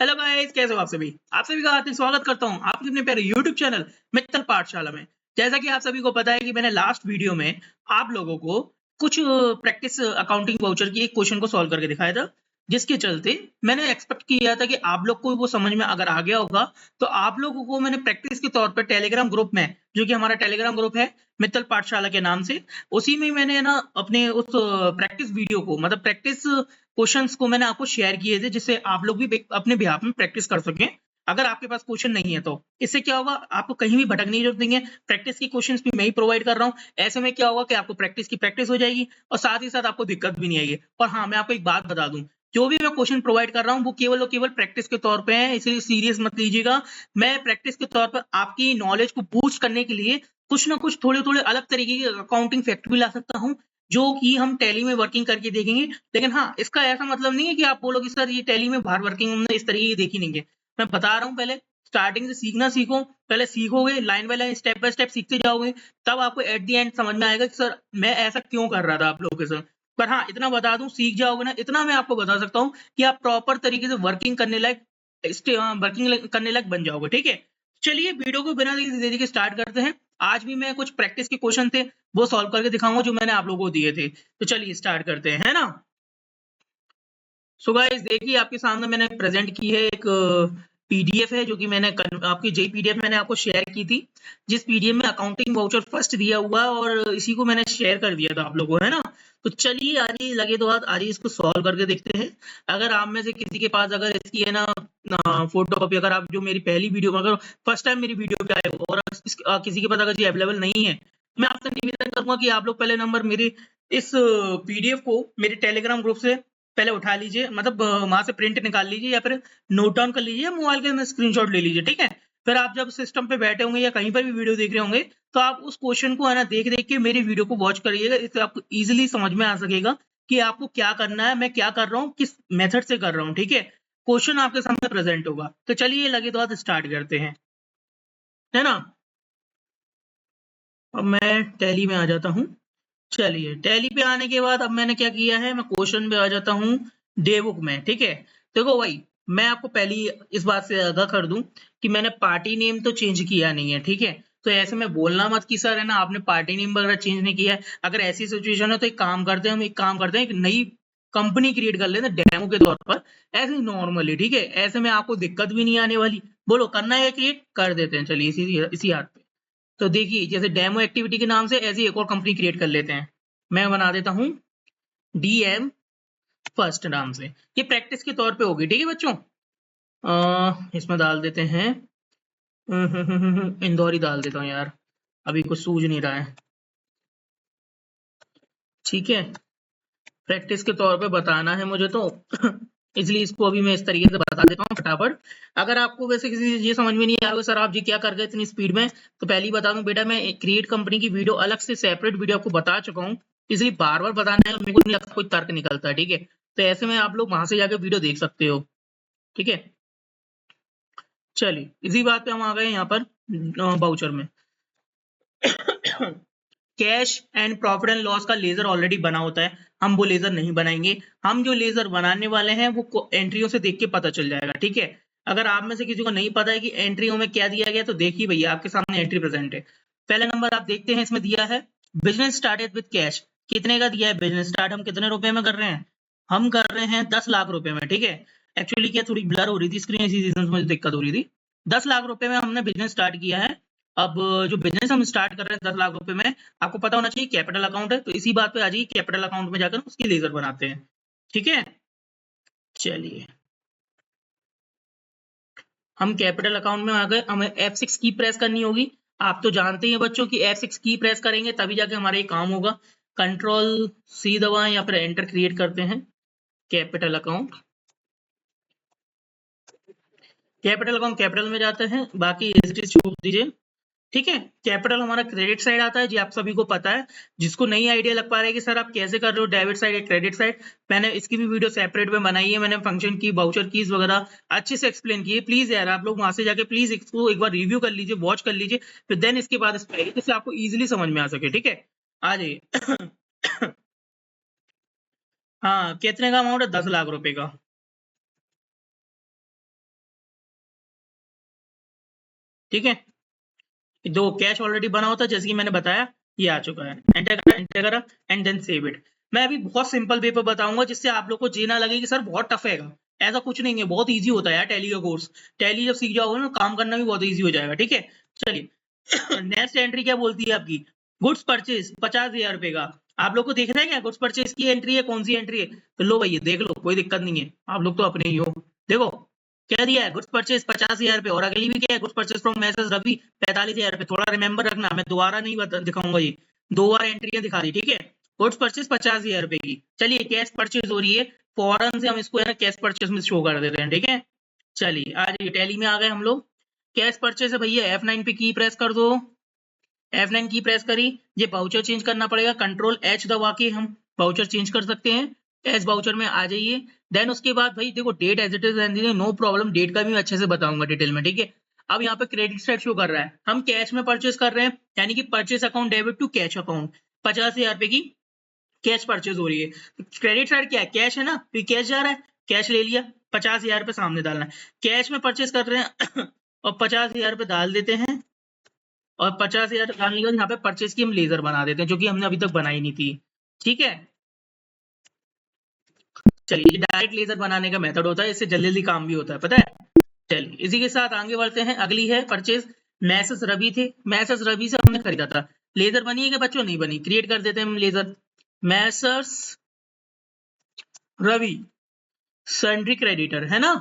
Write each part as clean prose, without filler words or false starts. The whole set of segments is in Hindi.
हेलो गाइस, कैसे हो आप सभी? आप सभी का हार्दिक स्वागत करता हूं आपके अपने प्यारे YouTube चैनल मित्तल पाठशाला में। जैसा कि आप सभी को पता है कि मैंने लास्ट वीडियो में आप लोगों को कुछ प्रैक्टिस अकाउंटिंग वाउचर की एक क्वेश्चन को सॉल्व करके दिखाया था, जिसके चलते मैंने एक्सपेक्ट किया था कि आप लोग को वो समझ में अगर आ गया होगा, तो आप लोगों को मैंने प्रैक्टिस के तौर पर टेलीग्राम ग्रुप में, जो कि हमारा टेलीग्राम ग्रुप है मित्तल पाठशाला के नाम से, उसी में मैंने ना अपने उस प्रैक्टिस वीडियो को मतलब प्रैक्टिस क्वेश्चंस को मैंने आपको शेयर किए थे, जिससे आप लोग भी अपने बिहाफ में प्रैक्टिस कर सकें। अगर आपके पास क्वेश्चन नहीं है तो इससे क्या होगा, आपको कहीं भी भटकने की जरूरत नहीं है। प्रैक्टिस की क्वेश्चंस भी मैं ही प्रोवाइड कर रहा हूँ। ऐसे में क्या होगा कि आपको प्रैक्टिस की प्रैक्टिस हो जाएगी और साथ ही साथ आपको दिक्कत भी नहीं आएगी। और हाँ, मैं आपको एक बात बता दूं, जो भी मैं क्वेश्चन प्रोवाइड कर रहा हूँ वो केवल और केवल प्रैक्टिस के तौर पे है, इसलिए सीरियस मत लीजिएगा। मैं प्रैक्टिस के तौर पर आपकी नॉलेज को बूस्ट करने के लिए कुछ ना कुछ थोड़े थोड़े अलग तरीके के अकाउंटिंग फैक्ट भी ला सकता हूँ, जो कि हम टैली में वर्किंग करके देखेंगे। लेकिन हाँ, इसका ऐसा मतलब नहीं है कि आप बोलोगे सर ये टैली में बाहर वर्किंग हमने इस तरीके की देखी नहीं है। मैं बता रहा हूँ, पहले स्टार्टिंग से सीखना सीखो, पहले सीखोगे line by line step by step सीखते जाओगे, तब आपको एट द एंड समझ में आएगा कि सर मैं ऐसा क्यों कर रहा था आप लोगों के साथ। पर हाँ, इतना बता दूं, सीख जाओगे ना, इतना मैं आपको बता सकता हूँ कि आप प्रॉपर तरीके से वर्किंग करने लायक बन जाओगे। ठीक है, चलिए वीडियो को बिना देरी के स्टार्ट करते हैं। आज भी मैं कुछ प्रैक्टिस के क्वेश्चन थे वो सॉल्व करके दिखाऊंगा जो मैंने आप लोगों को दिए थे। तो चलिए स्टार्ट करते हैं, है ना। सो गाइस, देखिए आपके सामने मैंने प्रेजेंट की है एक पीडीएफ है, जो कि मैंने आपकी जे पीडीएफ मैंने आपको शेयर की थी, जिस पीडीएफ में अकाउंटिंग वाउचर फर्स्ट दिया हुआ है, और इसी को मैंने शेयर कर दिया था आप लोगों को, है ना। तो चलिए आज ही लगे तो आज ही इसको सॉल्व करके देखते हैं। अगर आप में से किसी के पास अगर इसकी है ना फोटो कॉपी, अगर आप जो मेरी पहली वीडियो में अगर फर्स्ट टाइम मेरी वीडियो पे आए हो और किसी के पास अगर ये अवेलेबल नहीं है, मैं आपसे निवेदन करूंगा कि आप लोग पहले नंबर मेरे इस पीडीएफ को मेरे टेलीग्राम ग्रुप से पहले उठा लीजिए, मतलब वहां से प्रिंट निकाल लीजिए या फिर नोट डाउन कर लीजिए, मोबाइल के अंदर स्क्रीनशॉट ले लीजिए। ठीक है, फिर आप जब सिस्टम पे बैठे होंगे या कहीं पर भी वीडियो देख रहे होंगे, तो आप उस क्वेश्चन को है ना देख देख के मेरी वीडियो को वॉच करिएगा। इससे आपको इजीली समझ में आ सकेगा कि आपको क्या करना है, मैं क्या कर रहा हूँ, किस मेथड से कर रहा हूँ। ठीक है, क्वेश्चन आपके सामने प्रेजेंट होगा। तो चलिए लगे तो आज स्टार्ट करते हैं, है ना। अब मैं टैली में आ जाता हूँ। चलिए टैली पे आने के बाद अब मैंने क्या किया है, मैं क्वेश्चन पे आ जाता हूँ डे बुक में। ठीक है, देखो भाई, मैं आपको पहली इस बात से आगाह कर दूं कि मैंने पार्टी नेम तो चेंज किया नहीं है। ठीक है, तो ऐसे में बोलना मत कि सर है ना आपने पार्टी नेम वगैरह चेंज नहीं किया है। अगर ऐसी सिचुएशन है तो एक काम करते हैं, हम एक काम करते हैं, एक नई कंपनी क्रिएट कर लेते हैं डेमो के तौर पर, ऐसे नॉर्मली। ठीक है, ऐसे में आपको दिक्कत भी नहीं आने वाली। बोलो करना है क्रिएट, कर देते हैं। चलिए इसी इसी हाथ पे। तो देखिए, जैसे डेमो एक्टिविटी के नाम से ऐसी एक और कंपनी क्रिएट कर लेते हैं। मैं बना देता हूँ डीएम फर्स्ट नाम से। ये प्रैक्टिस के तौर पे होगी। ठीक है बच्चों, इसमें डाल देते हैं इंदौरी डाल देता हूँ यार, अभी कुछ सूझ नहीं रहा है। ठीक है, प्रैक्टिस के तौर पे बताना है मुझे, तो इसलिए इसको अभी मैं इस तरीके से बता देता हूँ फटाफट। अगर आपको वैसे किसी चीज ये समझ में नहीं आया सर आप जी क्या कर गए इतनी स्पीड में, तो पहले ही बता दूं बेटा, मैं क्रिएट कंपनी की वीडियो अलग से सेपरेट वीडियो आपको बता चुका हूँ, इसलिए बार बार बताने में मेरे को नहीं लगता कोई तर्क निकलता है। ठीक है, तो ऐसे में आप लोग वहां से जाकर वीडियो देख सकते हो। ठीक है, चलिए इसी बात पे हम आ गए यहाँ पर बाउचर में। Cash and profit and loss का लेजर ऑलरेडी बना होता है, हम वो लेजर नहीं बनाएंगे। हम जो लेजर बनाने वाले हैं वो एंट्रियों से देख के पता चल जाएगा। ठीक है, अगर आप में से किसी को नहीं पता है कि एंट्रियों में क्या दिया गया, तो देखिए भैया आपके सामने एंट्री प्रेजेंट है। पहला नंबर आप देखते हैं, इसमें दिया है बिजनेस स्टार्टेड विद कैश। कितने का दिया है बिजनेस स्टार्ट, हम कितने रुपए में कर रहे हैं, हम कर रहे हैं 10 लाख रुपए में। ठीक है, एक्चुअली क्या थोड़ी ब्लर हो रही थी स्क्रीन, इसी रीजन से मुझे दिक्कत हो रही थी। 10 लाख रुपए में हमने बिजनेस स्टार्ट किया है। अब जो बिजनेस हम स्टार्ट कर रहे हैं 10 लाख रुपए में, आपको पता होना चाहिए कैपिटल अकाउंट है, तो इसी बात पे आ जाइए, कैपिटल अकाउंट में जाकर उसकी लेजर बनाते हैं। ठीक है, चलिए हम कैपिटल अकाउंट में आ गए, हमें F6 की प्रेस करनी होगी। आप तो जानते ही हैं बच्चों की F6 की प्रेस करेंगे तभी जाके हमारा ये काम होगा। कंट्रोल सी दबाएं या फिर एंटर क्रिएट करते हैं capital account. Capital account capital में जाते हैं, बाकी एज इट इज छोड़ दीजिए। ठीक है, कैपिटल हमारा क्रेडिट साइड आता है जी, आप सभी को पता है। जिसको नहीं आइडिया लग पा रहा है कि सर आप कैसे कर रहे हो डेबिट साइड या क्रेडिट साइड, मैंने इसकी भी वीडियो सेपरेट में बनाई है। मैंने फंक्शन की, वाउचर कीज वगैरह अच्छे से एक्सप्लेन की है। प्लीज यार आप लोग वहां से जाके प्लीज इसको एक बार रिव्यू कर लीजिए, वॉच कर लीजिए, फिर देन इसके बाद इस पे आइए, जिससे आपको इजिली समझ में आ सके। ठीक है, आ जाइए। हाँ, कितने का अमाउंट है, 10 लाख रुपए का। ठीक है, जो कैश ऑलरेडी बना होता है जैसे कि मैंने बताया, ये आ चुका है। एंटर करा एंड देन सेव इट। मैं अभी बहुत सिंपल वे पे बताऊंगा जिससे आप लोग को ये ना लगे कि सर बहुत टफ है। ऐसा कुछ नहीं है, बहुत इजी होता है यार टैली का कोर्स। टैली जब सीख जाओगे ना काम करना भी बहुत इजी हो जाएगा। ठीक है, चलिए नेक्स्ट एंट्री क्या बोलती है आपकी, गुड्स परचेज 50,000 रुपए का। आप लोग को देखना है क्या गुड्स परचेज की एंट्री है, कौन सी एंट्री है, तो लो भैया देख लो, कोई दिक्कत नहीं है, आप लोग तो अपने ही हो। देखो क्या दिया है, गुड्स परचेज 50,000 रुपए, और अगली भी क्या है, goods purchase from messrs Ravi 45,000 रुपए। थोड़ा रिमेंबर रखना, मैं दोबारा नहीं दिखाऊंगा, ये 2 बार एंट्रियां दिखा दी। ठीक है, गुड्स परचेज 50,000 रुपए की। चलिए कैश परचेज हो रही है, फौरन से हम इसको है ना कैश परचेज में शो कर देते हैं। ठीक है, चलिए आज ये टैली में आ गए हम लोग। कैश परचेज है भैया, F9 पे की प्रेस कर दो, F9 की प्रेस करी, ये वाउचर चेंज करना पड़ेगा, कंट्रोल H दबा के हम वाउचर चेंज कर सकते हैं। एस वाउचर में आ जाइए। देन उसके बाद भाई देखो डेट एज इट इज रहने दीजिए, नो प्रॉब्लम, डेट का भी मैं अच्छे से बताऊंगा डिटेल में। ठीक है, अब यहाँ पे क्रेडिट साइड शो कर रहा है, हम कैश में परचेज कर रहे हैं, यानी कि purchase account debit to cash account, 50,000 रुपए की कैश परचेज हो रही है। क्रेडिट साइड क्या है, कैश है ना, तो कैश जा रहा है, कैश ले लिया, 50,000 रुपए सामने डालना है। कैश में परचेज कर रहे हैं और 50,000 रुपए डाल देते हैं, और 50,000 डालने के बाद यहाँ पे परचेज की हम लेजर बना देते हैं, जो कि हमने अभी तक बनाई नहीं थी। ठीक है, चलिए डायरेक्ट लेजर बनाने का मेथड होता है, इससे जल्दी जल्दी काम भी होता है, पता है। चलिए इसी के साथ आगे बढ़ते हैं। अगली है परचेज मैसेज रवि थे, मैसेज रवि से हमने खरीदा था। लेजर बनी है क्या बच्चों, नहीं बनी, क्रिएट कर देते हैं हम ledger. Messrs Ravi sundry creditor है ना,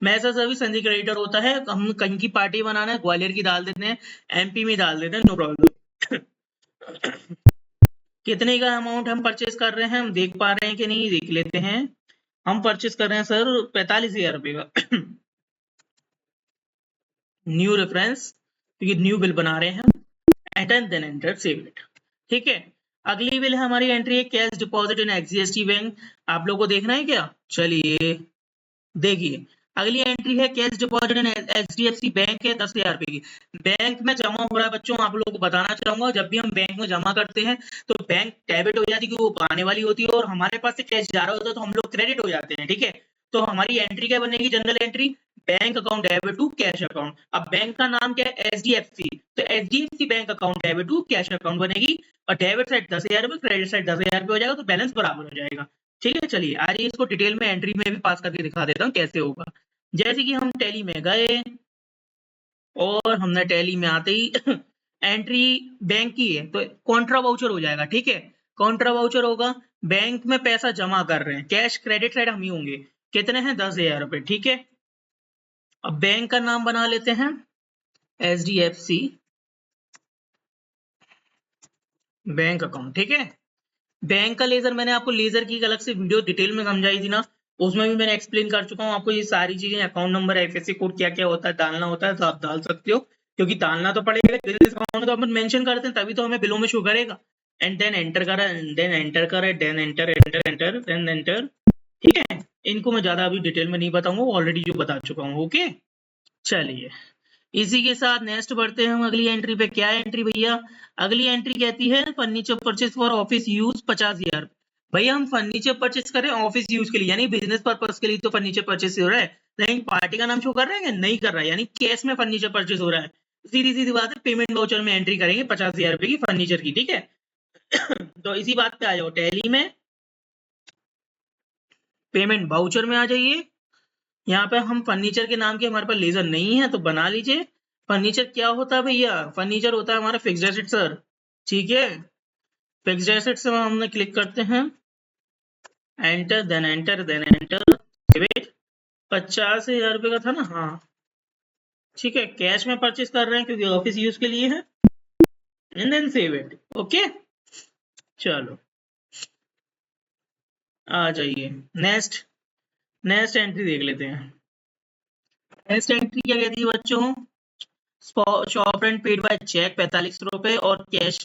मैसेज रवि सन्ड्री क्रेडिटर होता है। हम कहीं की पार्टी बनाना है, ग्वालियर की डाल देते हैं, MP में डाल देते हैं, नो प्रॉब्लम। कितने का अमाउंट हम परचेज कर रहे हैं, हम देख पा रहे हैं कि नहीं, देख लेते हैं। हम परचेज कर रहे हैं सर 45,000 रुपए का। न्यू रेफरेंस, क्योंकि न्यू बिल बना रहे हैं, enter then enter save it. ठीक है, अगली बिल हमारी एंट्री है cash deposit in HDFC bank. आप लोगों को देखना है क्या, चलिए देखिए अगली एंट्री है cash deposit in HDFC bank है 10,000 रुपए की। बैंक में जमा हो रहा है बच्चों, आप लोगों को बताना चाहूंगा, जब भी हम बैंक में जमा करते हैं तो बैंक डेबिट हो जाती है क्योंकि वो आने वाली होती है, और हमारे पास से कैश जा रहा होता है तो हम लोग क्रेडिट हो जाते हैं। ठीक है, तो हमारी एंट्री क्या बनेगी, general entry bank account debit to cash account. अब बैंक का नाम क्या है, HDFC, तो HDFC bank account debit to cash account बनेगी, और डेबिट साइड 10,000 रुपए, क्रेडिट साइड 10,000 रुपए हो जाएगा, तो बैलेंस बराबर हो जाएगा। ठीक है, चलिए आज इसको डिटेल में एंट्री में भी पास करके दिखा देता हूँ कैसे होगा। जैसे कि हम टैली में गए और हमने टैली में आते ही एंट्री बैंक की है तो कॉन्ट्रा वाउचर हो जाएगा। ठीक है, कॉन्ट्रा वाउचर होगा, बैंक में पैसा जमा कर रहे हैं, कैश क्रेडिट साइड हम ही होंगे, कितने हैं 10,000 रुपए। ठीक है, अब बैंक का नाम बना लेते हैं HDFC बैंक अकाउंट। ठीक है, बैंक का लेजर मैंने आपको लेजर की अलग से वीडियो डिटेल में समझाई थी ना, उसमें भी मैंने एक्सप्लेन कर चुका हूँ आपको, ये सारी चीजें अकाउंट नंबर IFSC कोड क्या क्या होता है डालना होता है, तो आप डाल सकते हो, क्योंकि डालना तो पड़ेगा, अकाउंट तो अपन मेंशन करते हैं तभी तो हमें बिलों में शो करेगा। एंड देन एंटर करा, देन एंटर करा, then enter enter enter then enter. ठीक है, इनको मैं ज्यादा अभी डिटेल में नहीं बताऊंगा, ऑलरेडी जो बता चुका हूँ। ओके, चलिए इसी के साथ नेक्स्ट बढ़ते हैं हम अगली एंट्री पे। क्या एंट्री भैया, अगली एंट्री कहती है furniture purchase for office use 50,000। भैया हम फर्नीचर परचेज करें ऑफिस यूज के लिए, यानी बिजनेस पर्पज के लिए तो फर्नीचर परचेज हो रहा है, लेकिन पार्टी का नाम शो कर रहा है, नहीं कर रहा है, यानी कैश में फर्नीचर परचेज हो रहा है। सीधी सीधी बात है, पेमेंट वाउचर में एंट्री करेंगे 50,000 रुपए की फर्नीचर की। ठीक है, तो इसी बात पे आ जाओ, टैली में पेमेंट वाउचर में आ जाइए। यहाँ पे हम फर्नीचर के नाम के हमारे पास लेजर नहीं है तो बना लीजिए। फर्नीचर क्या होता है भैया, फर्नीचर होता है हमारा फिक्स्ड एसेट सर। ठीक है, फिक्स्ड एसेट से हमने क्लिक करते हैं, enter then enter then enter, 50,000 रुपए का था ना, हाँ ठीक है, कैश में परचेज कर रहे हैं क्योंकि ऑफिस यूज के लिए है, and then save it. Okay, चलो आ जाइए नेक्स्ट, नेक्स्ट एंट्री देख लेते हैं। नेक्स्ट एंट्री क्या कहती है बच्चों, shop rent paid by cheque 45 रुपए और कैश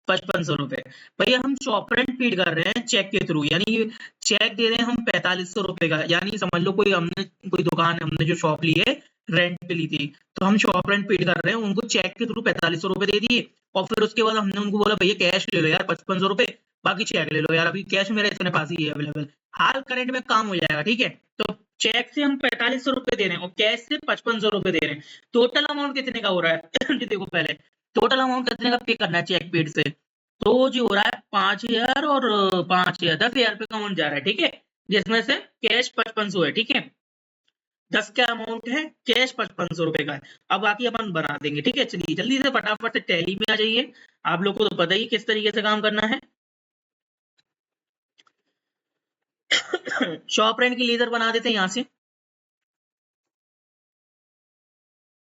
5500 रुपए। भैया हम शॉप रेंट पेड कर रहे हैं चेक के थ्रू, यानी चेक दे रहे हैं हम 4500 रुपए का, यानी समझ लो कोई हमने कोई दुकान हमने जो शॉप ली है रेंट पे ली थी, तो हम शॉप रेंट पेड कर रहे हैं, उनको चेक के थ्रू 4500 रुपए दे दिए, और फिर उसके बाद हमने उनको बोला भैया कैश ले लो यार 5500 रुपए, बाकी चेक ले लो यार, अभी कैश मेरे इतने पास ही है अवेलेबल, हाल करंट में काम हो जाएगा। ठीक है, तो चेक से हम 4500 रुपए दे रहे हैं और कैश से 5500 रुपए दे रहे हैं। टोटल अमाउंट कितने का हो रहा है जी देखो पहले टोटल अमाउंट कितने का पे करना है चेक पेड से, तो जी हो रहा है 5000 और 5000 10,000 रुपए का अमाउंट जा रहा है, ठीक है, जिसमें से कैश 5500 है, ठीक है, 10 का अमाउंट है, कैश 5500 रुपए का है। अब बाकी अपन बना देंगे, ठीक है। चलिए जल्दी से फटाफट से टैली में आ जाइए, आप लोग को तो पता ही किस तरीके से काम करना है। शॉप रेंट की लेजर बना देते हैं यहाँ से।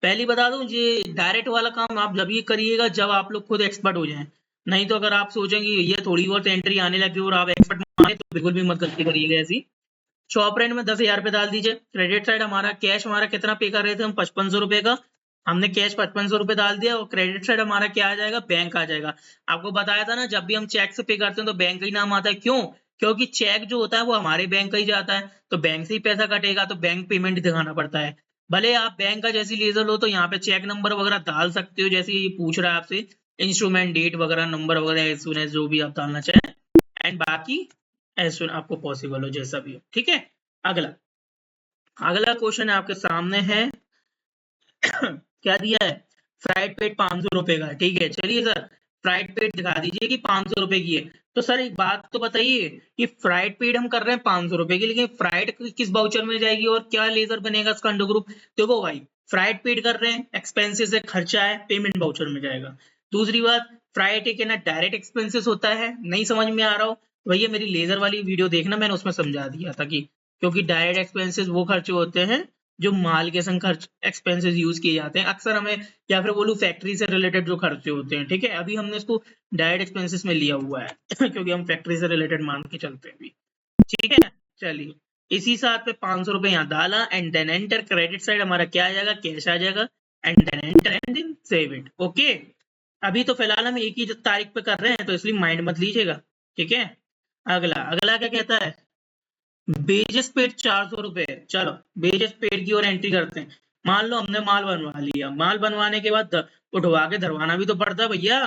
पहली बता दूं ये डायरेक्ट वाला काम आप जब ये करिएगा जब आप लोग खुद एक्सपर्ट हो जाएं, नहीं तो अगर आप सोचेंगे ये थोड़ी बहुत एंट्री आने लगी और आप एक्सपर्ट माने तो बिल्कुल भी मत गलती करिएगा ऐसी। शॉप रेंट में 10,000 रुपए डाल दीजिए। क्रेडिट साइड हमारा कैश हमारा कितना पे कर रहे थे हम 5500 रुपए का, हमने कैश 5500 रुपए डाल दिया और क्रेडिट साइड हमारा क्या आ जाएगा, बैंक आ जाएगा। आपको बताया था ना जब भी हम चेक से पे करते हैं तो बैंक का ही नाम आता है, क्यों, क्योंकि चेक जो होता है वो हमारे बैंक का ही जाता है, तो बैंक से ही पैसा कटेगा तो बैंक पेमेंट दिखाना पड़ता है। भले आप बैंक का जैसी लीजर लो तो यहाँ पे चेक नंबर वगैरह डाल सकते हो, जैसे ये पूछ रहा है आपसे इंस्ट्रूमेंट डेट वगैरह नंबर वगैरह एज सुन एज जो भी आप डालना चाहें, एंड बाकी एज सुन आपको पॉसिबल हो जैसा भी हो, ठीक है। अगला अगला क्वेश्चन आपके सामने है क्या दिया है, फ्राइड पेट 500 रुपए का, ठीक है। चलिए सर फ्राइड पेट दिखा दीजिए कि 500 रुपए की है। तो सर एक बात तो बताइए कि फ्राइड पेट हम कर रहे हैं 500 रुपए की, लेकिन फ्राइड किस वाउचर में जाएगी और क्या लेजर बनेगा इसका अंडर ग्रुप। देखो भाई फ्राइड पेड कर रहे हैं, एक्सपेंसेस है, खर्चा है, पेमेंट वाउचर में जाएगा। दूसरी बात फ्राइड एक है ना डायरेक्ट एक्सपेंसेस होता है, नहीं समझ में आ रहा हो भैया मेरी लेजर वाली वीडियो देखना, मैंने उसमें समझा दिया था कि क्योंकि डायरेक्ट एक्सपेंसेस वो खर्चे होते हैं जो माल के संग खर्च एक्सपेंसेस यूज किए जाते हैं अक्सर हमें, या फिर बोलूं फैक्ट्री से रिलेटेड जो खर्चे होते हैं, ठीक है। अभी हमने इसको डायरेक्ट एक्सपेंसेस में लिया हुआ है क्योंकि हम फैक्ट्री से रिलेटेड मान के चलते हैं अभी, ठीक है। चलिए इसी साथ पे 500 रुपए यहाँ डाला and then enter, credit side हमारा क्या आ जाएगा, कैश आ जाएगा, and then enter and then save it, okay. अभी तो फिलहाल हम एक ही तारीख पे कर रहे हैं तो इसलिए माइंड मत लीजिएगा, ठीक है। अगला अगला क्या कहता है, बेजेस पेड 400 रुपए, चलो बेजेस पेड की ओर एंट्री करते हैं। मान लो हमने माल बनवा लिया, माल बनवाने के बाद उठवा के धरवाना भी तो पड़ता है भैया,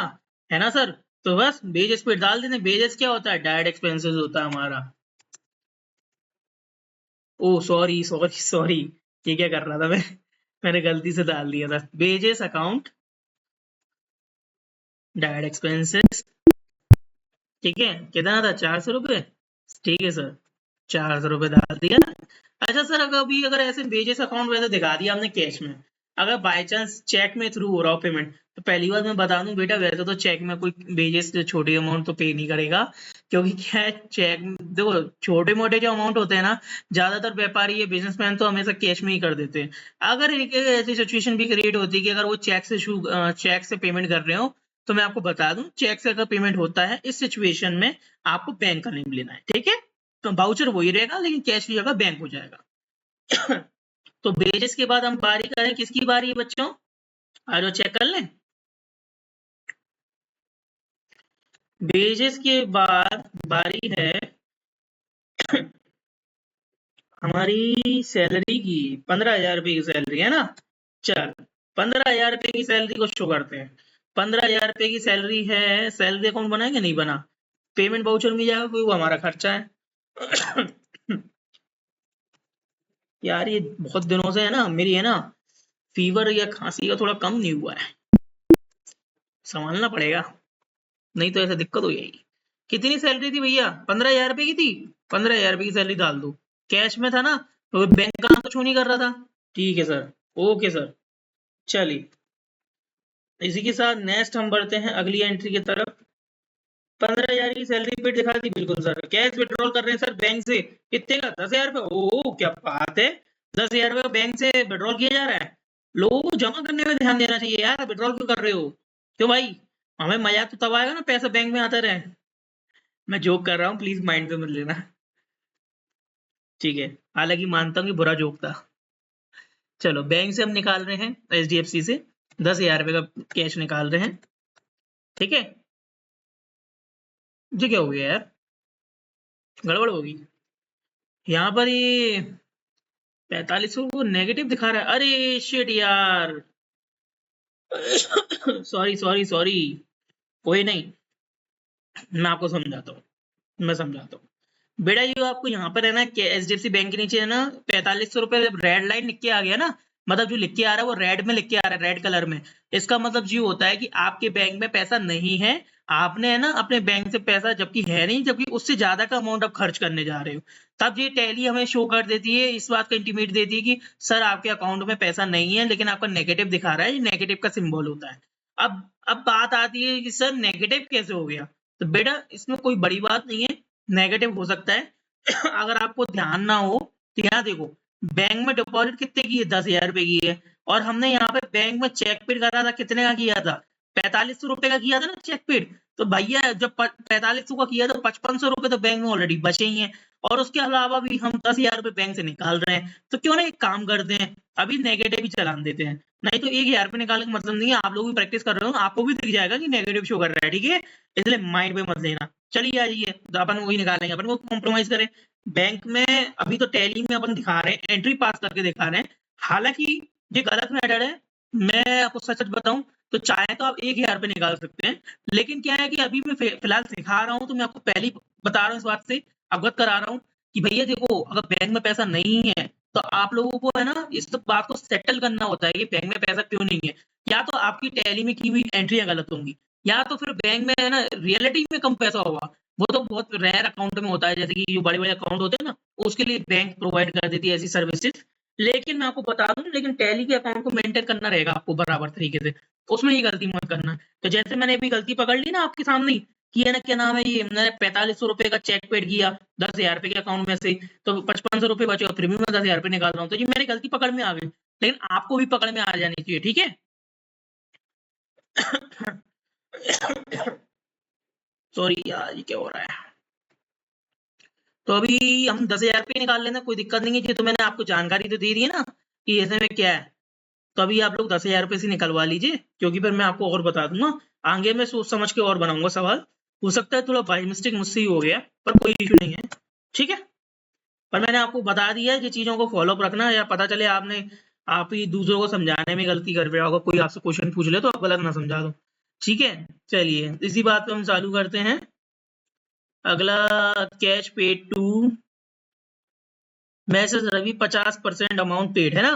है ना सर। तो बस बेजेस पेड डाल देते हैं। बेजेस क्या होता है, डायरेक्ट एक्सपेंसेस होता है हमारा। ओ सॉरी सॉरी सॉरी, ये क्या कर रहा था मैं मैंने गलती से डाल दिया था बेजेस अकाउंट डायरेक्ट एक्सपेंसेस, ठीक है। कितना था 400 रुपए, ठीक है सर 400 रुपए डाल दिया। अच्छा सर अगर ऐसे बेजेस अकाउंट वैसे दिखा दिया हमने कैश में, अगर बाय चांस चेक में थ्रू हो रहा हो पेमेंट, तो पहली बात मैं बता दूं बेटा वैसे तो चेक में कोई बेजेस छोटी अमाउंट तो पे नहीं करेगा, क्योंकि क्या है चेक देखो छोटे मोटे जो अमाउंट होते हैं ना, ज्यादातर व्यापारी या बिजनेसमैन तो हमेशा कैश में ही कर देते हैं। अगर एक ऐसी सिचुएशन भी क्रिएट होती है कि अगर वो चेक से पेमेंट कर रहे हो, तो मैं आपको बता दूं चेक से अगर पेमेंट होता है इस सिचुएशन में आपको बैंक का नेम लेना है, ठीक है। तो वाउचर वही रहेगा लेकिन कैश की जगह बैंक हो जाएगा तो बेजेस के बाद हम बारी करें, किसकी बारी है बच्चों, आ जाओ चेक कर लें। बेजेस के बाद बारी है हमारी सैलरी की, 15,000 रुपए की सैलरी है ना। चल 15,000 रुपए की सैलरी को शो करते हैं। 15,000 रुपए की सैलरी है, सैलरी अकाउंट बना है कि नहीं बना, पेमेंट वाउचर में जाएगा कोई, वो हमारा खर्चा है यार ये बहुत दिनों से है ना मेरी है ना फीवर या खांसी का थोड़ा कम नहीं हुआ है, संभालना पड़ेगा नहीं तो ऐसा दिक्कत हो जाएगी। कितनी सैलरी थी भैया, 15,000 रुपए की थी, 15,000 रुपए की सैलरी डाल दो। कैश में था ना, तो बैंक का नाम तो शो नहीं कर रहा था, ठीक है सर, ओके सर। चलिए इसी के साथ नेक्स्ट हम बढ़ते हैं अगली एंट्री की तरफ। 15,000 की सैलरी पे दिखा दी, बिल्कुल सर। कैश विड्रॉल कर रहे हैं सर बैंक से, कितने का, 10,000 रुपए, ओ क्या बात है, 10,000 रुपए बैंक से विड्रॉल किया जा रहा है। लोगों को जमा करने में ध्यान देना चाहिए यार, विड्रॉल क्यों कर रहे हो, क्यों भाई, हमें मजा तो तब आएगा ना पैसा बैंक में आता रहे। मैं जोक कर रहा हूँ प्लीज माइंड पे मत लेना, ठीक है। हालांकि मानता हूँ कि बुरा जोक था। चलो बैंक से हम निकाल रहे हैं, HDFC से 10,000 रुपए का कैश निकाल रहे हैं, ठीक है। ये क्या हो गया यार, गड़बड़ होगी यहाँ पर, ये 4500 को नेगेटिव दिखा रहा है, अरे शिट यार सॉरी सॉरी सॉरी, कोई नहीं, मैं आपको समझाता हूँ, मैं समझाता हूँ। बेटा ये आपको यहाँ पर है ना HDFC बैंक के नीचे है ना 4500 रुपए रेड लाइन लिख के आ गया ना, मतलब जो लिख के आ रहा है वो रेड में लिख के आ रहा है, रेड कलर में। इसका मतलब ये होता है कि आपके बैंक में पैसा नहीं है, आपने है ना अपने बैंक से पैसा जबकि है नहीं, जबकि उससे ज्यादा का अमाउंट आप खर्च करने जा रहे हो। तब ये टैली हमें शो कर देती है, इस बात का इंटीमेट देती है कि सर आपके अकाउंट में पैसा नहीं है, लेकिन आपका नेगेटिव दिखा रहा है, ये नेगेटिव का सिंबल होता है। अब बात आती है कि सर नेगेटिव कैसे हो गया, तो बेटा इसमें कोई बड़ी बात नहीं है, नेगेटिव हो सकता है। अगर आपको ध्यान ना हो तो यहाँ देखो, बैंक में डिपॉजिट कितने की है, 10,000 रुपए की है, और हमने यहाँ पे बैंक में चेक पेड करा था, कितने का किया था, 4500 रुपए का किया था ना चेक पेड। तो भैया जब 4500 का किया तो 5500 रुपए तो बैंक में ऑलरेडी बचे ही हैं, और उसके अलावा भी हम 10,000 रुपए बैंक से निकाल रहे हैं, तो क्यों ना एक काम करते हैं, अभी नेगेटिव ही चलान देते हैं। नहीं तो 1,000 रुपए निकालने का मतलब नहीं है, आप लोग भी प्रैक्टिस कर रहे हो, आपको भी दिख जाएगा कि नेगेटिव शो कर रहा है, ठीक है, इसलिए माइंड पे मत लेना। चलिए आ जाइए, तो अपन वही निकालेंगे, अपन को कॉम्प्रोमाइज करें। बैंक में अभी तो टैली में अपन दिखा रहे हैं, एंट्री पास करके दिखा रहे हैं, हालांकि ये गलत मेथड है। मैं आपको सच सच बताऊं तो चाहे तो आप 1,000 रुपए निकाल सकते हैं, लेकिन क्या है कि अभी मैं फिलहाल सिखा रहा हूं, तो मैं आपको पहले ही बता रहा हूं, इस बात से अवगत करा रहा हूं कि भैया देखो, अगर बैंक में पैसा नहीं है तो आप लोगों को है ना इस बात को सेटल करना होता है कि बैंक में पैसा क्यों नहीं है। या तो आपकी टैली में की हुई एंट्रियां गलत होंगी, या तो फिर बैंक में है ना रियलिटी में कम पैसा होगा। वो तो बहुत रेयर अकाउंट में होता है, जैसे कि जो बड़े-बड़े अकाउंट होते हैं ना, उसके लिए बैंक प्रोवाइड कर देती है ऐसी सर्विसेज़। लेकिन मैं आपको बता दूँ, लेकिन टैली के अकाउंट को मेंटेन करना रहेगा आपको बराबर तरीके से, उसमें ये गलती मत करना। तो जैसे मैंने अभी गलती पकड़ ली ना आपके सामने ही, कि है ना क्या नाम है ये, मैंने 4500 रुपए का चेक पेड किया 10,000 रुपए के अकाउंट में से, तो 5500 रुपए बचे और फिर भी मैं 10,000 रुपए निकाल रहा हूँ, तो ये मेरी गलती पकड़ में आ गई। लेकिन आपको भी पकड़ में आ जानी चाहिए, ठीक है? सॉरी यार, ये क्या हो रहा है? तो अभी हम 10,000 रुपए निकाल लेना, कोई दिक्कत नहीं है, ये तो मैंने आपको जानकारी तो दे दी है ना कि ऐसे में क्या है। तो अभी आप लोग 10,000 रुपए से निकलवा लीजिए, क्योंकि फिर मैं आपको और बता दूंगा, आगे मैं सोच समझ के और बनाऊंगा सवाल। हो सकता है थोड़ा बाई मिस्टेक मुझसे ही हो गया, पर कोई इशू नहीं है, ठीक है। पर मैंने आपको बता दिया है कि चीजों को फॉलो अप रखना, या पता चले आपने आप ही दूसरों को समझाने में गलती कर रहे हो, अगर कोई आपसे क्वेश्चन पूछ ले तो आप गलत ना समझा दो, ठीक है। चलिए इसी बात पे हम चालू करते हैं। अगला, cash paid to messrs Ravi 50% amount paid, है ना,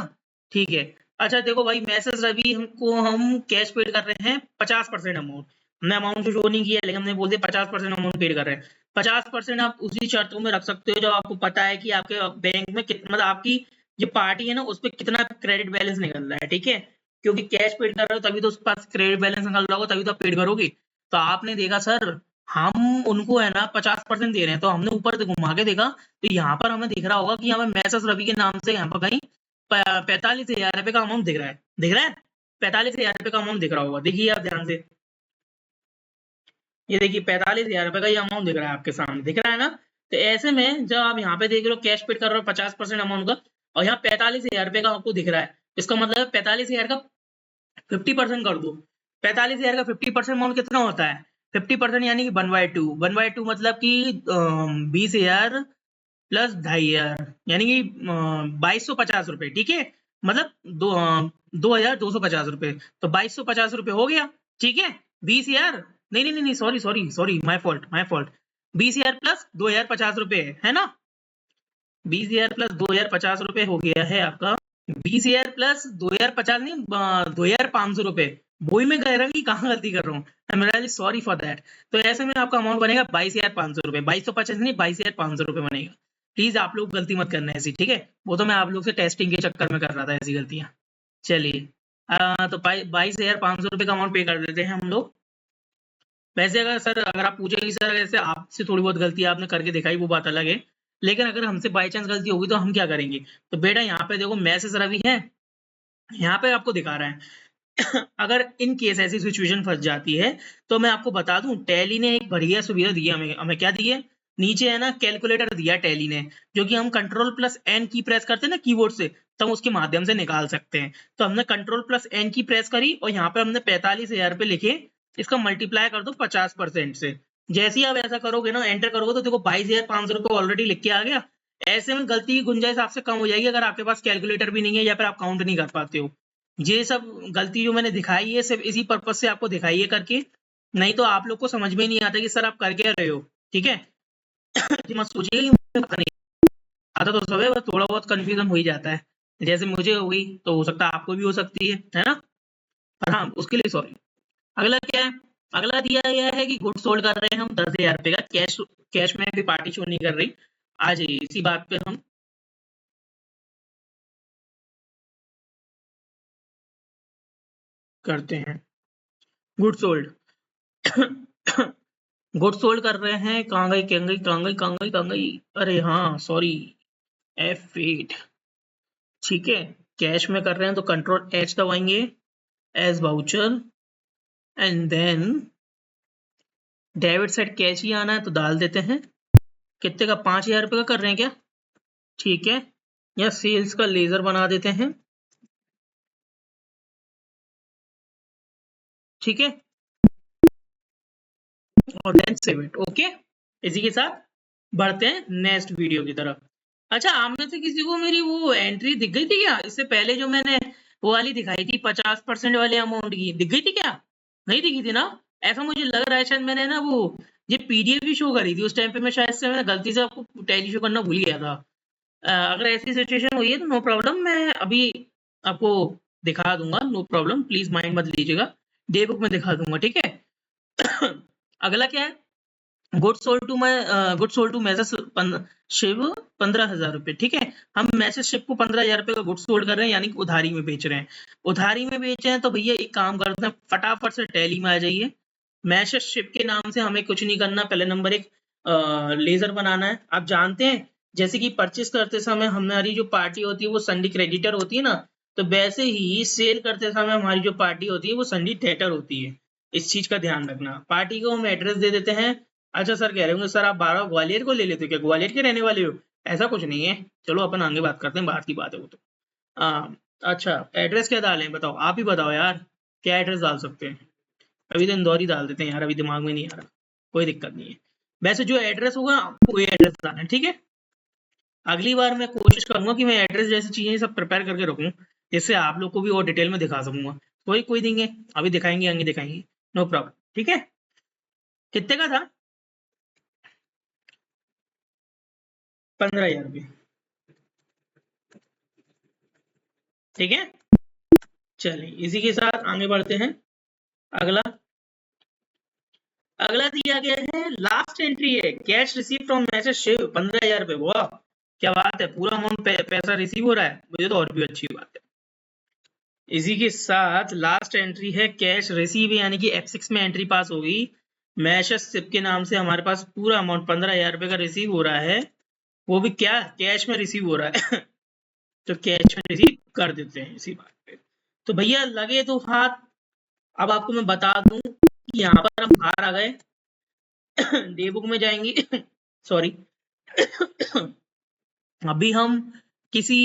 ठीक है। अच्छा देखो भाई, मैसेज रवि हमको हम कैश पेड कर रहे हैं 50% अमाउंट, हमने अमाउंट तो शो नहीं किया, लेकिन हमने बोल दिया 50% अमाउंट पेड कर रहे हैं। 50% आप उसी शर्तों में रख सकते हो जब आपको पता है कि आपके बैंक में कितना, मतलब आपकी जो पार्टी है ना उस पर कितना क्रेडिट बैलेंस निकल रहा है, ठीक है। क्योंकि कैश पेड कर रहे हो तभी तो उसके पास क्रेडिट बैलेंस निकल रहा होगा, तभी तो आप पेड करोगे। तो आपने देखा सर, हम उनको है ना 50% दे रहे हैं, तो हमने ऊपर से घुमा के देखा, तो यहाँ पर हमें दिख रहा होगा कि हमें मैसेज रवि के नाम से यहाँ पर कहीं 45,000 रुपए का अमाउंट दिख रहा है, दिख रहा है 45,000 रुपए का अमाउंट दिख रहा होगा, देखिए आप ध्यान से, ये देखिए 45,000 रुपए का ये अमाउंट दिख रहा है आपके सामने, दिख रहा है ना। तो ऐसे में जब आप यहाँ पे देख रहे हो कैश पेड कर रहे हो 50% अमाउंट का, और यहाँ 45,000 रुपए का आपको दिख रहा है, इसका मतलब 45,000 का 50% कर दो। 45,000 का 50% अमाउंट कितना होता है, 50% यानी कि 1/2, 1/2 मतलब कि 20,000 प्लस 2,500 यानी कि 2,250 रुपए, ठीक है। मतलब 2,250 रुपए, तो 2,250 रुपए हो गया, ठीक है। 20,000, नहीं नहीं नहीं नहीं, sorry sorry sorry, my fault my fault, 20,000 plus 2,050 रुपए है ना, 20,000 प्लस 2,050 रुपए हो गया है आपका। 20,000 प्लस 2,050 नहीं, 2,500 रुपए, वही मैं कह रहा हूँ कि कहाँ गलती कर रहा हूँ, I am really sorry for that. तो ऐसे में आपका अमाउंट बनेगा 22,500 रुपए, 2,250 नहीं 22,500 रुपए बनेगा। प्लीज आप लोग गलती मत करना ऐसी, ठीक है, वो तो मैं आप लोग से टेस्टिंग के चक्कर में कर रहा था ऐसी गलतियां। चलिए, तो 22,500 रुपए का अमाउंट पे कर देते हैं हम लोग। वैसे अगर सर, अगर आप पूछे कि सर ऐसे आपसे थोड़ी बहुत गलती आपने करके दिखाई, वो बात अलग है, लेकिन अगर हमसे बाई चांस गलती होगी तो हम क्या करेंगे। तो बेटा यहाँ पे देखो मैसेज रवि है, यहाँ पे आपको दिखा रहा है। अगर इन केस ऐसी सिचुएशन फंस जाती है, तो मैं आपको बता दूं, टैली ने एक बढ़िया सुविधा दी है हमें, हमें क्या दी है, नीचे है ना कैलकुलेटर दिया टैली ने, जो कि हम कंट्रोल प्लस एन की प्रेस करते हैं ना कीबोर्ड से, तो हम उसके माध्यम से निकाल सकते हैं। तो हमने कंट्रोल प्लस एन की प्रेस करी, और यहाँ पे हमने 45,000 रुपए लिखे, इसका मल्टीप्लाई कर दो 50% से। जैसे ही आप ऐसा करोगे ना, एंटर करोगे, तो देखो 22,500 रुपए ऑलरेडी लिख के आ गया। ऐसे में गलती की गुंजाइश आपसे कम हो जाएगी, अगर आपके पास कैलकुलेटर भी नहीं है या फिर आप काउंट नहीं कर पाते हो। ये सब गलती जो मैंने दिखाई है सिर्फ इसी पर्पज से आपको दिखाई है करके, नहीं तो आप लोग को समझ में नहीं आता कि सर आप कर क्या रहे हो, ठीक है। मत सोचिए कि मुझे पता नहीं आता, तो सब है, बस थोड़ा बहुत कंफ्यूजन हो ही जाता है। जैसे मुझे हो गई तो हो सकता है आपको भी हो सकती है ना? पर हाँ, उसके लिए सॉरी। अगला क्या है? अगला दिया गया है कि गुड सोल्ड कर रहे हैं हम 10,000 रुपए का, कैश कैश में भी पार्टी शो नहीं कर रही। आ जाइए इसी बात पे हम करते हैं गुड सोल्ड। गुड सोल्ड कर रहे हैं, कहाँ गई कहाँ गई कहाँ गई कहाँ गई कहाँ गई, अरे हाँ सॉरी, F8। ठीक है, कैश में कर रहे हैं तो कंट्रोल एच दबाएंगे, as voucher, and then debit side cash ही आना है तो डाल देते हैं। कितने का? 5,000 रुपये का कर रहे हैं क्या? ठीक है, या सेल्स का लेजर बना देते हैं। ठीक है, और देन सेव इट। ओके, इसी के साथ बढ़ते हैं नेक्स्ट वीडियो की तरफ। अच्छा, आप में से किसी को मेरी वो एंट्री दिख गई थी क्या? इससे पहले जो मैंने वो वाली दिखाई थी 50% वाले अमाउंट की, दिख गई थी क्या? नहीं दिखी थी ना? ऐसा मुझे लग रहा है, शायद मैंने ना वो ये पीडीएफ भी शो करी थी उस टाइम पे, मैं शायद से मैं गलती से आपको टैली शो करना भूल गया था। अगर ऐसी सिचुएशन हुई है तो नो प्रॉब्लम, मैं अभी आपको दिखा दूंगा, नो प्रॉब्लम, प्लीज माइंड मत लीजिएगा, डे बुक में दिखा दूंगा। ठीक है। अगला क्या है? Good sold to messrs Shiv 15,000 रुपए। ठीक है, हम मैसेज शिप को 15,000 रुपए का गुड सोल्ड कर रहे हैं, यानी कि उधारी में बेच रहे हैं। उधारी में बेच रहे हैं तो भैया एक काम करते हैं, फटाफट से टैली में आ जाइए। मैसेज शिप के नाम से हमें कुछ नहीं करना, पहले नंबर एक लेजर बनाना है। आप जानते हैं जैसे कि परचेस करते समय हमारी जो पार्टी होती है वो संडी क्रेडिटर होती है ना, तो वैसे ही सेल करते समय हमारी जो पार्टी होती है वो संडी डेटर होती है। इस चीज का ध्यान रखना। पार्टी को हम एड्रेस दे देते हैं। अच्छा सर कह रहे होंगे सर आप 12 ग्वालियर को ले लेते हो क्या? ग्वालियर के रहने वाले हो? ऐसा कुछ नहीं है, चलो अपन आगे बात करते हैं, बात की बात है वो तो। अच्छा, एड्रेस क्या डालें बताओ, आप ही बताओ यार, क्या एड्रेस डाल सकते हैं? अभी तो इंदौर ही डाल देते हैं यार, अभी दिमाग में नहीं आ रहा। कोई दिक्कत नहीं है, वैसे जो एड्रेस होगा आपको वही एड्रेस डालना है। ठीक है, अगली बार मैं कोशिश करूंगा कि मैं एड्रेस जैसी चीजें सब प्रिपेयर करके रखूं, जिससे आप लोग को भी और डिटेल में दिखा सकूंगा। कोई कोई देंगे, अभी दिखाएंगे, आगे दिखाएंगे, नो प्रॉब्लम। ठीक है, कितने का था? 15,000 रुपये। ठीक है, चलिए इसी के साथ आगे बढ़ते हैं। अगला अगला दिया गया है, लास्ट एंट्री है, cash receive from messrs Shiv 15,000 रुपये। वाह क्या बात है, पूरा अमाउंट पैसा रिसीव हो रहा है, मुझे तो और भी अच्छी बात है। इसी के साथ लास्ट एंट्री है कैश रिसीव, यानी कि F6 में एंट्री पास होगी। मैसेज शिप के नाम से हमारे पास पूरा अमाउंट 15,000 रुपये का रिसीव हो रहा है, वो भी क्या कैश में रिसीव हो रहा है। तो कैश में रिसीव कर देते हैं इसी बात पे। तो भैया लगे तो हाथ। अब आपको मैं बता दूं कि यहाँ पर हम बाहर आ गए, डे बुक में जाएंगे। सॉरी, अभी हम किसी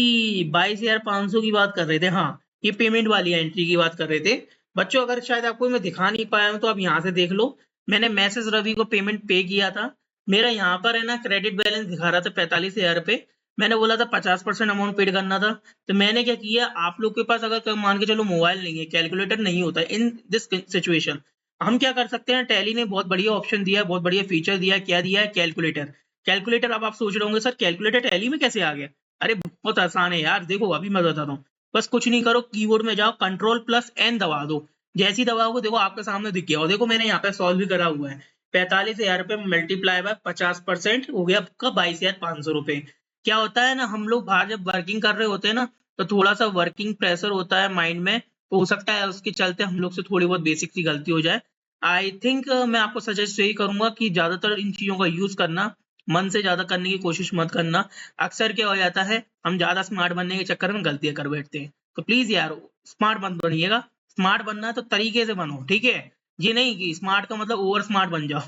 22,500 की बात कर रहे थे। हाँ, ये पेमेंट वाली एंट्री की बात कर रहे थे। बच्चों अगर शायद आपको मैं दिखा नहीं पाया हूँ तो आप यहाँ से देख लो, मैंने मैसेज रवि को पेमेंट पे किया था। मेरा यहाँ पर है ना क्रेडिट बैलेंस दिखा रहा था 45,000 रुपये। मैंने बोला था 50% अमाउंट पेड करना था। तो मैंने क्या किया, आप लोग के पास अगर मान के चलो मोबाइल नहीं है, कैलकुलेटर नहीं होता इन दिस सिचुएशन, हम क्या कर सकते हैं, टैली ने बहुत बढ़िया ऑप्शन दिया है, बहुत बढ़िया फीचर दिया है। क्या दिया है? कैलकुलेटर। कैलकुलेटर, अब आप सोच रहे होंगे सर कैलकुलेटर टैली में कैसे आ गया? अरे बहुत आसान है यार, देखो अभी मैं बताता हूँ। बस कुछ नहीं करो, कीबोर्ड में जाओ, कंट्रोल प्लस एन दबा दो। जैसी दबाओगे देखो आपके सामने दिख गया, और देखो मैंने यहाँ पे सॉल्व भी करा हुआ है। 45,000 रुपये मल्टीप्लाई बाय 50% हो गया आपका 22,500 रुपये। क्या होता है ना, हम लोग बाहर जब वर्किंग कर रहे होते हैं ना, तो थोड़ा सा वर्किंग प्रेशर होता है माइंड में, तो हो सकता है उसके चलते हम लोग से थोड़ी बहुत बेसिक सी गलती हो जाए। आई थिंक मैं आपको सजेस्ट यही करूंगा कि ज्यादातर इन चीजों का यूज करना, मन से ज्यादा करने की कोशिश मत करना। अक्सर क्या हो जाता है, हम ज्यादा स्मार्ट बनने के चक्कर में गलतियां कर बैठते हैं। तो प्लीज यार स्मार्ट मत बनिएगा, स्मार्ट बनना है तो तरीके से बनो। ठीक है, ये नहीं कि स्मार्ट का मतलब ओवर स्मार्ट बन जाओ।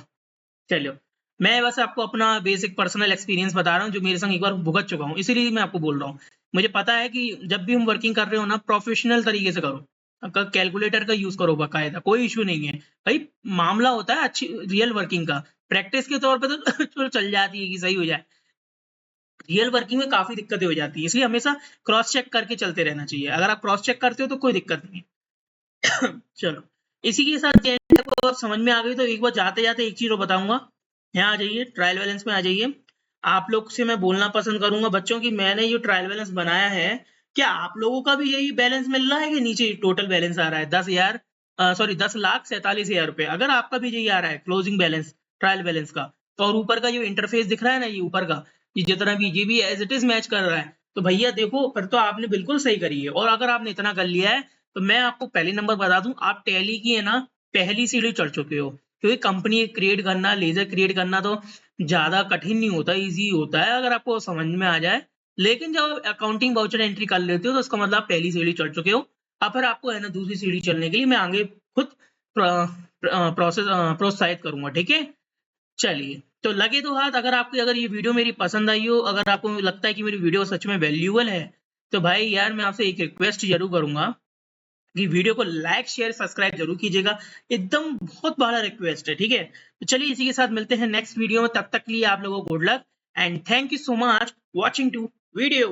चलो, मैं बस आपको अपना बेसिक पर्सनल एक्सपीरियंस बता रहा हूँ जो मेरे संग एक बार भुगत चुका हूँ, इसीलिए मैं आपको बोल रहा हूँ। मुझे पता है कि जब भी हम वर्किंग कर रहे हो ना, प्रोफेशनल तरीके से करो, कैलकुलेटर का यूज करो बाकायदा, कोई इशू नहीं है भाई। मामला होता है अच्छी रियल वर्किंग का, प्रैक्टिस के तौर पे तो चलो चल जाती है कि सही हो जाए, रियल वर्किंग में काफी दिक्कतें हो जाती है, इसलिए हमेशा क्रॉस चेक करके चलते रहना चाहिए। अगर आप क्रॉस चेक करते हो तो कोई दिक्कत नहीं है। चलो, इसी के साथ को समझ में आ गई तो एक बार जाते जाते एक चीज और बताऊंगा। यहाँ आ जाइए, ट्रायल बैलेंस में आ जाइए। आप लोग से मैं बोलना पसंद करूंगा बच्चों की मैंने ये ट्रायल बैलेंस बनाया है, क्या आप लोगों का भी यही बैलेंस मिल रहा है कि नीचे टोटल बैलेंस आ रहा है 10,47,000 रुपए। अगर आपका भी यही आ रहा है क्लोजिंग बैलेंस ट्रायल बैलेंस का, तो और ऊपर का जो इंटरफेस दिख रहा है ना, ये ऊपर का ये जितना भी ये भी एज इट इज मैच कर रहा है, तो भैया देखो फिर तो आपने बिल्कुल सही करी है। और अगर आपने इतना कर लिया है तो मैं आपको पहले नंबर बता दूं, आप टैली की है ना पहली सीढ़ी चढ़ चुके हो। क्योंकि कंपनी क्रिएट करना, लेजर क्रिएट करना तो ज्यादा कठिन नहीं होता, इजी होता है अगर आपको समझ में आ जाए। लेकिन जब आप अकाउंटिंग वाउचर एंट्री कर लेते हो तो उसका मतलब आप पहली सीढ़ी चढ़ चुके हो। अब फिर आपको है ना दूसरी सीढ़ी चलने के लिए मैं आगे खुद प्रोसेस प्रोत्साहित करूंगा, ठीक है। चलिए, तो लगे तो हाथ, अगर आपको अगर ये वीडियो मेरी पसंद आई हो, अगर आपको लगता है कि मेरी वीडियो सच में वैल्यूएबल है, तो भाई यार मैं आपसे एक रिक्वेस्ट जरूर करूंगा कि वीडियो को लाइक शेयर सब्सक्राइब जरूर कीजिएगा। एकदम बहुत बड़ा रिक्वेस्ट है, ठीक है। तो चलिए इसी के साथ मिलते हैं नेक्स्ट वीडियो में, तब तक के लिए आप लोगों को good luck and thank you so much watching to video.